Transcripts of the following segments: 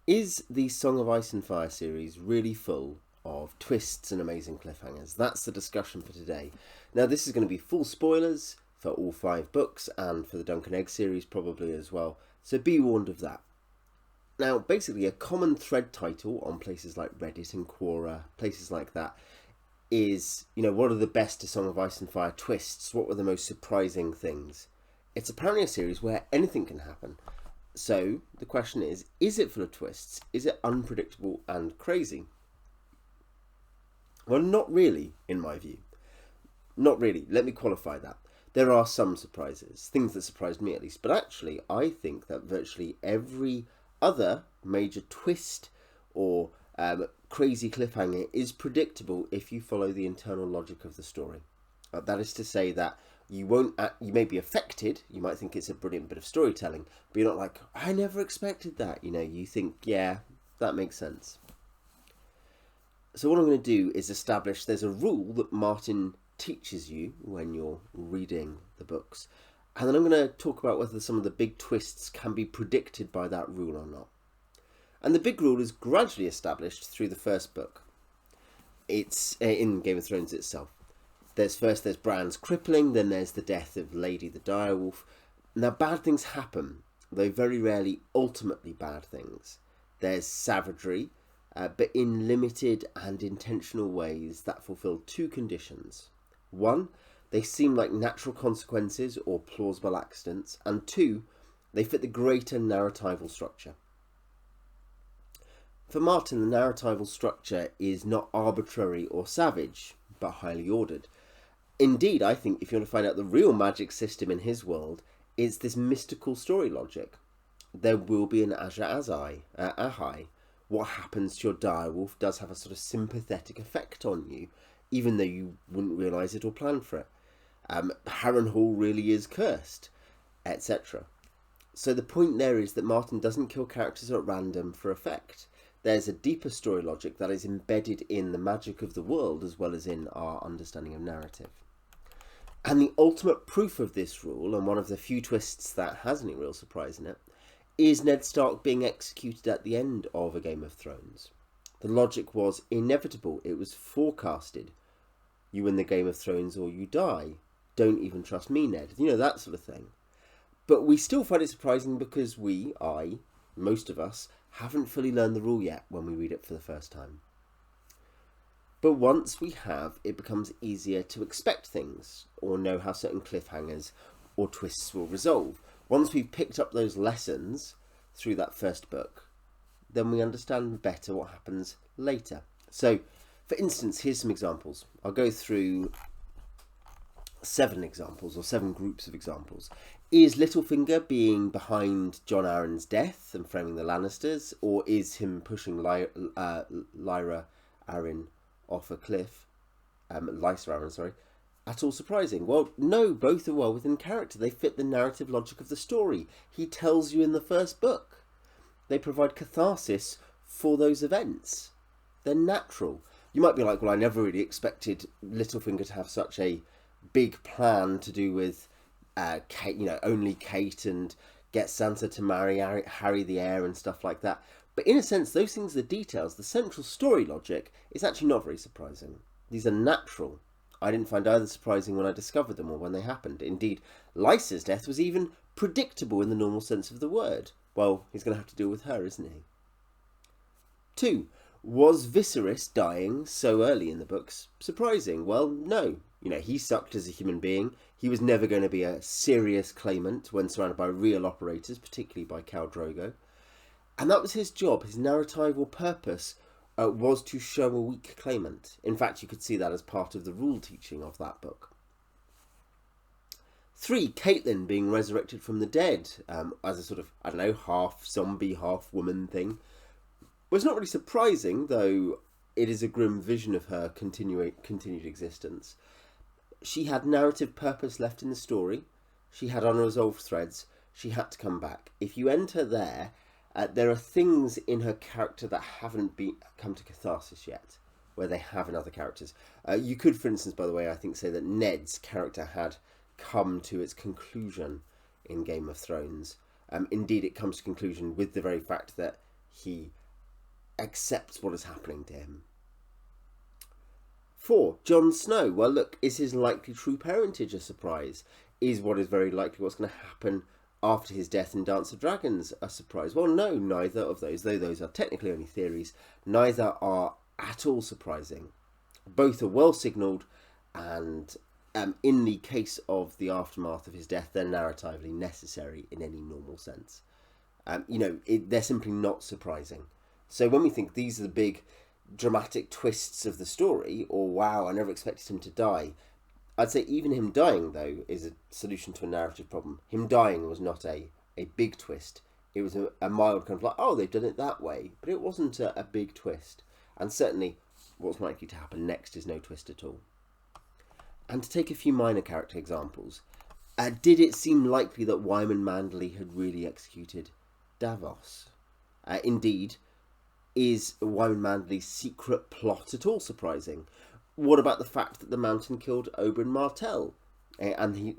Is the Song of Ice and Fire series really full of twists and amazing cliffhangers? That's the discussion for today. Now, this is going to be full spoilers for all 5 books and for the Dunk and Egg series probably as well, so be warned of that. Now, basically, a common thread title on places like Reddit and Quora, places like that, is, what are the best Song of Ice and Fire twists? What were the most surprising things? It's apparently a series where anything can happen. So the question is it full of twists? Is it unpredictable and crazy? Well, not really, in my view. Not really. Let me qualify that. There are some surprises, things that surprised me at least, but actually I think that virtually every other major twist or crazy cliffhanger is predictable if you follow the internal logic of the story. That is to say that you may be affected, you might think it's a brilliant bit of storytelling, but you're not like, I never expected that. You think, yeah, that makes sense. So what I'm going to do is establish there's a rule that Martin teaches you when you're reading the books, and then I'm going to talk about whether some of the big twists can be predicted by that rule or not. And the big rule is gradually established through the first book. It's in Game of Thrones itself. There's Bran's crippling, then there's the death of Lady the Direwolf. Now, bad things happen, though very rarely ultimately bad things. There's savagery, but in limited and intentional ways that fulfill 2 conditions. 1, they seem like natural consequences or plausible accidents, and 2, they fit the greater narratival structure. For Martin, the narratival structure is not arbitrary or savage, but highly ordered. Indeed, I think if you want to find out the real magic system in his world, it's this mystical story logic. There will be an Ahai. What happens to your direwolf does have a sort of sympathetic effect on you, even though you wouldn't realise it or plan for it. Harrenhal really is cursed, etc. So the point there is that Martin doesn't kill characters at random for effect. There's a deeper story logic that is embedded in the magic of the world as well as in our understanding of narrative. And the ultimate proof of this rule, and one of the few twists that has any real surprise in it, is Ned Stark being executed at the end of A Game of Thrones. The logic was inevitable. It was forecasted. You win the Game of Thrones or you die. Don't even trust me, Ned. That sort of thing. But we still find it surprising because most of us, haven't fully learned the rule yet when we read it for the first time. But once we have, it becomes easier to expect things or know how certain cliffhangers or twists will resolve. Once we've picked up those lessons through that first book, then we understand better what happens later. So, for instance, here's some examples. I'll go through 7 examples or 7 groups of examples. Is Littlefinger being behind Jon Arryn's death and framing the Lannisters, or is him pushing Lyra Arryn off a cliff, Lysa Arryn, at all surprising? Well, no, both are well within character. They fit the narrative logic of the story. He tells you in the first book. They provide catharsis for those events. They're natural. You might be like, well, I never really expected Littlefinger to have such a big plan to do with Kate, only Kate, and get Sansa to marry Harry the heir and stuff like that. But in a sense, those things are the details. The central story logic is actually not very surprising. These are natural. I didn't find either surprising when I discovered them or when they happened. Indeed, Lysa's death was even predictable in the normal sense of the word. Well, he's going to have to deal with her, isn't he? 2. Was Viserys dying so early in the books surprising? Well, no. He sucked as a human being. He was never going to be a serious claimant when surrounded by real operators, particularly by Khal Drogo. And that was his job. His narratival purpose was to show a weak claimant. In fact, you could see that as part of the rule teaching of that book. 3. Catelyn being resurrected from the dead as a sort of, half zombie, half woman thing. Was not really surprising, though it is a grim vision of her continued existence. She had narrative purpose left in the story. She had unresolved threads. She had to come back. If you enter there, there are things in her character that haven't come to catharsis yet, where they have in other characters. You could, for instance, by the way, I think say that Ned's character had come to its conclusion in Game of Thrones. Indeed, it comes to conclusion with the very fact that he accepts what is happening to him. 4. Jon Snow. Well, look, is his likely true parentage a surprise? Is what is very likely what's going to happen after his death in Dance of Dragons a surprise? Well, no, neither of those, though those are technically only theories, neither are at all surprising. Both are well signalled, and in the case of the aftermath of his death, they're narratively necessary in any normal sense. They're simply not surprising. So when we think these are the big dramatic twists of the story, or wow, I never expected him to die, I'd say even him dying, though, is a solution to a narrative problem. Him dying was not a big twist. It was a mild kind of like, oh, they've done it that way. But it wasn't a big twist. And certainly what's likely to happen next is no twist at all. And to take a few minor character examples, did it seem likely that Wyman Manderley had really executed Davos? Indeed, is Wyman Manderley's secret plot at all surprising? What about the fact that the Mountain killed Oberyn Martell? And the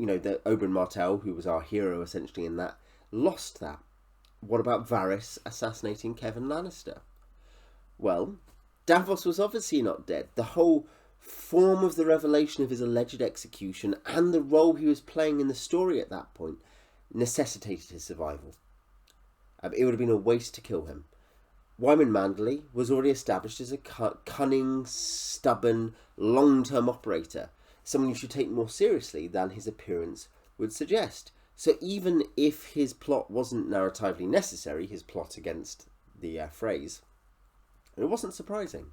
Oberyn Martell, who was our hero essentially in that, lost that. What about Varys assassinating Kevan Lannister? Well, Davos was obviously not dead. The whole form of the revelation of his alleged execution and the role he was playing in the story at that point necessitated his survival. It would have been a waste to kill him. Wyman Manderley was already established as a cunning, stubborn, long-term operator, someone you should take more seriously than his appearance would suggest. So even if his plot wasn't narratively necessary, his plot against the Freys, it wasn't surprising.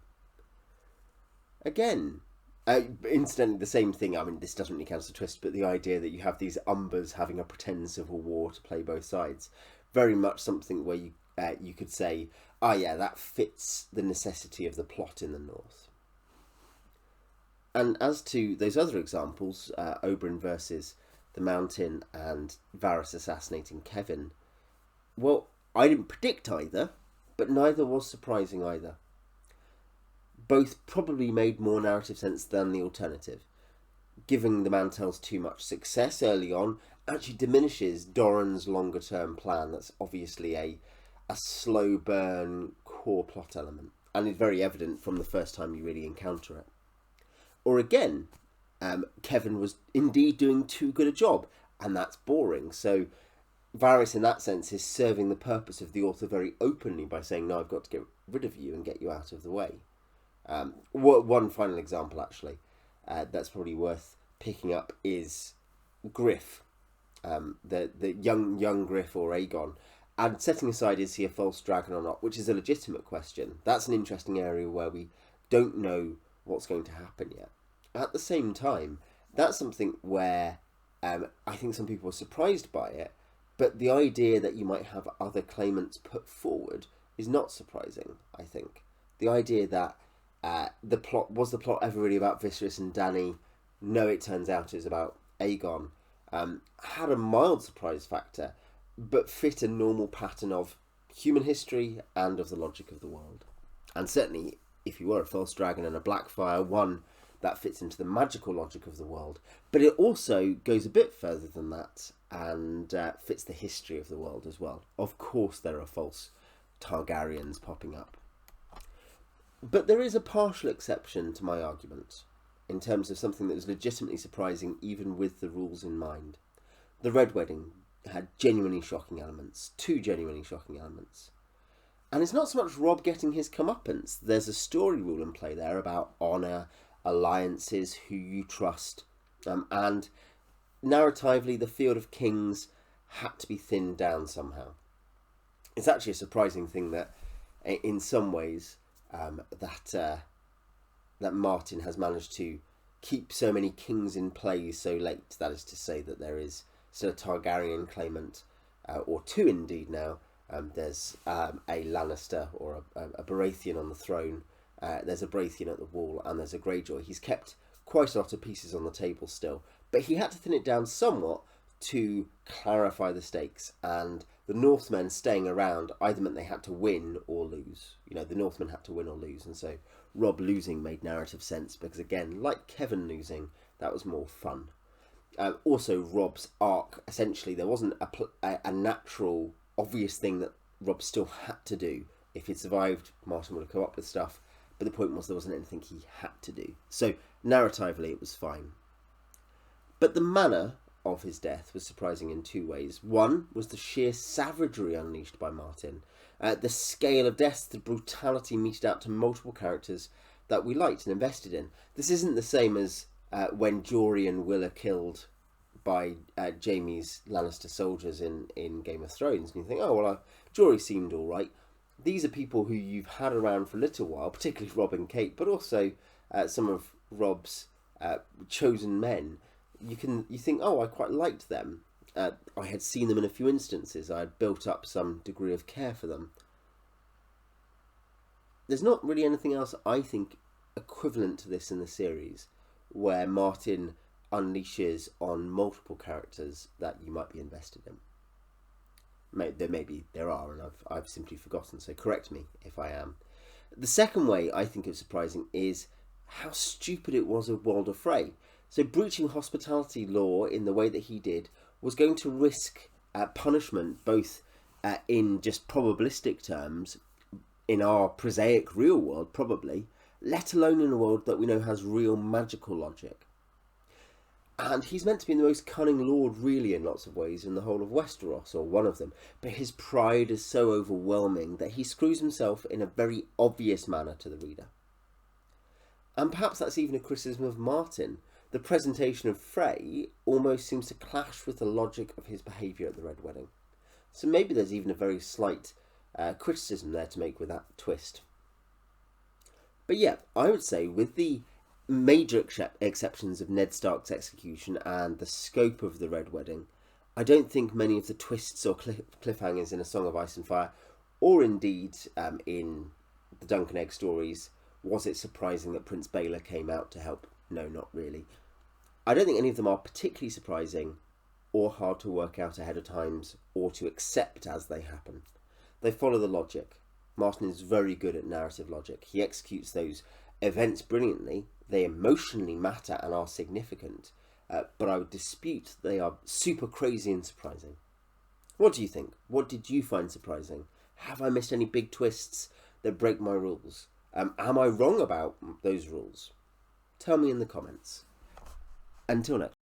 Again, incidentally, the same thing, I mean, this doesn't really count as a twist, but the idea that you have these umbers having a pretend civil war to play both sides, very much something where you could say, yeah, that fits the necessity of the plot in the North. And as to those other examples, Oberyn versus the Mountain and Varys assassinating Kevan, well, I didn't predict either, but neither was surprising either. Both probably made more narrative sense than the alternative. Giving the Mantells too much success early on actually diminishes Doran's longer term plan. That's obviously a slow burn core plot element, and it's very evident from the first time you really encounter it. Or again, Kevan was indeed doing too good a job, and that's boring. So Varys in that sense is serving the purpose of the author very openly by saying, no, I've got to get rid of you and get you out of the way. One final example actually that's probably worth picking up is Griff, the young Griff or Aegon. And setting aside is he a false dragon or not, which is a legitimate question. That's an interesting area where we don't know what's going to happen yet. At the same time, that's something where I think some people are surprised by it, but the idea that you might have other claimants put forward is not surprising, I think. The idea that the plot ever really about Viserys and Dany? No, it turns out it's about Aegon. Had a mild surprise factor, but fit a normal pattern of human history and of the logic of the world. And certainly, if you were a false dragon and a Blackfire, one that fits into the magical logic of the world. But it also goes a bit further than that and fits the history of the world as well. Of course there are false Targaryens popping up. But there is a partial exception to my argument, in terms of something that was legitimately surprising even with the rules in mind. The Red Wedding had genuinely shocking elements, 2 genuinely shocking elements. And it's not so much Robb getting his comeuppance. There's a story rule in play there about honour, alliances, who you trust, and narratively the Field of Kings had to be thinned down somehow. It's actually a surprising thing that in some ways that Martin has managed to keep so many kings in play so late. That is to say that there is still a Targaryen claimant, or 2 indeed now. There's a Lannister or a Baratheon on the throne. There's a Baratheon at the wall, and there's a Greyjoy. He's kept quite a lot of pieces on the table still, but he had to thin it down somewhat to clarify the stakes. And the Northmen staying around either meant they had to win or lose. The Northmen had to win or lose, and so Robb losing made narrative sense because, again, like Kevan losing, that was more fun. Also, Robb's arc, essentially, there wasn't a natural, obvious thing that Robb still had to do If he'd survived, Martin would have come up with stuff, but the point was there wasn't anything he had to do. So narratively it was fine. But the manner of his death was surprising in two ways. One was the sheer savagery unleashed by Martin. The scale of death, the brutality meted out to multiple characters that we liked and invested in. This isn't the same as when Jory and Will are killed by Jaime's Lannister soldiers in Game of Thrones. And you think, oh, well, Jory seemed all right. These are people who you've had around for a little while, particularly Robb and Kate, but also some of Robb's chosen men. You think, oh, I quite liked them. I had seen them in a few instances. I had built up some degree of care for them. There's not really anything else, I think, equivalent to this in the series, where Martin unleashes on multiple characters that you might be invested in. Maybe there are, and I've simply forgotten, so correct me if I am. The second way I think is surprising is how stupid it was of Walder Frey. So breaching hospitality law in the way that he did was going to risk punishment, both in just probabilistic terms, in our prosaic real world probably, let alone in a world that we know has real magical logic. And he's meant to be the most cunning lord really in lots of ways in the whole of Westeros, or one of them, but his pride is so overwhelming that he screws himself in a very obvious manner to the reader. And perhaps that's even a criticism of Martin. The presentation of Frey almost seems to clash with the logic of his behaviour at the Red Wedding. So maybe there's even a very slight criticism there to make with that twist. But yeah, I would say with the major exceptions of Ned Stark's execution and the scope of the Red Wedding, I don't think many of the twists or cliffhangers in A Song of Ice and Fire, or indeed in the Dunk and Egg stories, was it surprising that Prince Baelor came out to help? No, not really. I don't think any of them are particularly surprising or hard to work out ahead of times or to accept as they happen. They follow the logic. Martin is very good at narrative logic. He executes those events brilliantly. They emotionally matter and are significant, but I would dispute they are super crazy and surprising. What do you think? What did you find surprising? Have I missed any big twists that break my rules? Am I wrong about those rules? Tell me in the comments. Until next.